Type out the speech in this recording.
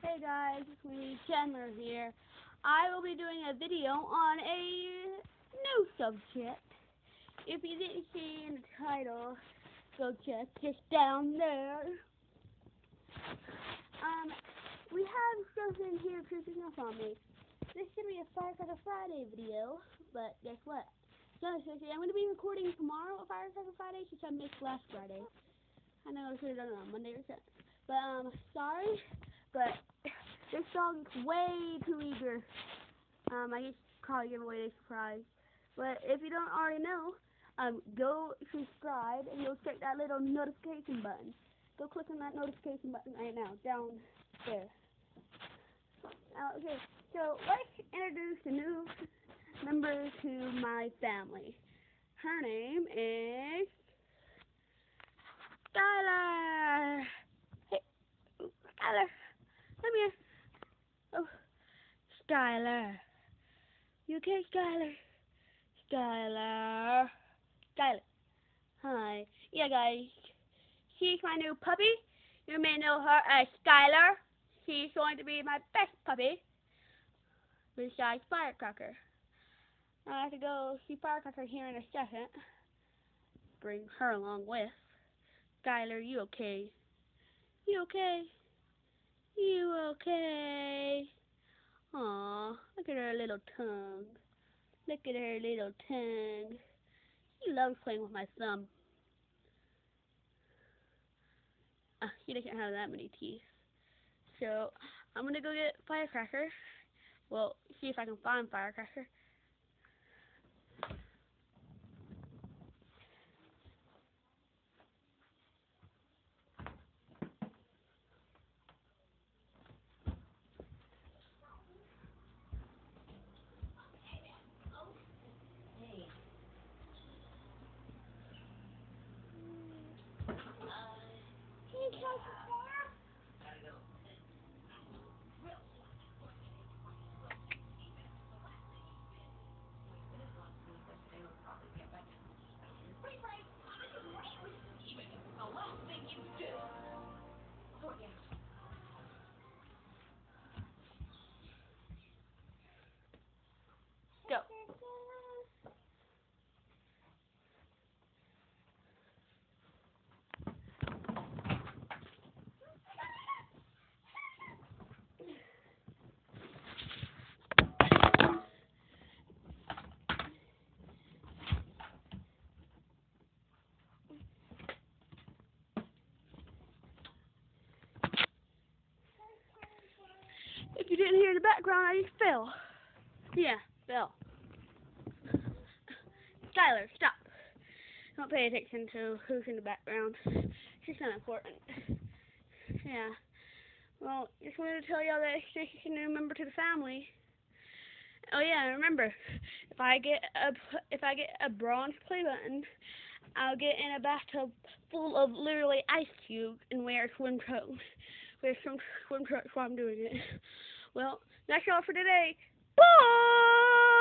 Hey guys, it's me, Chandler here. I will be doing a video on a new subject. If you didn't see in the title, go check it down there. We have something here creeping up on me. This should be a Firecracker Friday video, but guess what? I'm going to be recording tomorrow a Firecracker Friday since I missed last Friday. I know I should have done it on Monday or something. But, sorry, but this dog is way too eager. I guess probably give away a surprise. But if you don't already know, go subscribe and you'll check that little notification button. Go click on that notification button right now, down there. Okay, so let's introduce a new member to my family. Her name is Skylar. Hey, Skylar, come here. Oh, Skylar. You okay, Skylar? Skylar. Skylar. Hi. Yeah, guys. She's my new puppy. You may know her as Skylar. She's going to be my best puppy, besides Firecracker. I have to go see Firecracker here in a second. Bring her along with. Skylar, you okay? You okay? You okay? Aw, look at her little tongue. Look at her little tongue. She loves playing with my thumb. She doesn't have that many teeth. So, I'm going to go get Firecracker. Well, see if I can find Firecracker. Go. If you didn't hear the background, I just fell. Yeah, fell. Skylar, stop. Don't pay attention to who's in the background. She's not important. Yeah. Well, just wanted to tell y'all that she's a new member to the family. Oh yeah, remember, if I get a bronze play button, I'll get in a bathtub full of literally ice cubes and wear swim trunks. Wear some swim trunks while I'm doing it. Well, that's all for today. Bye!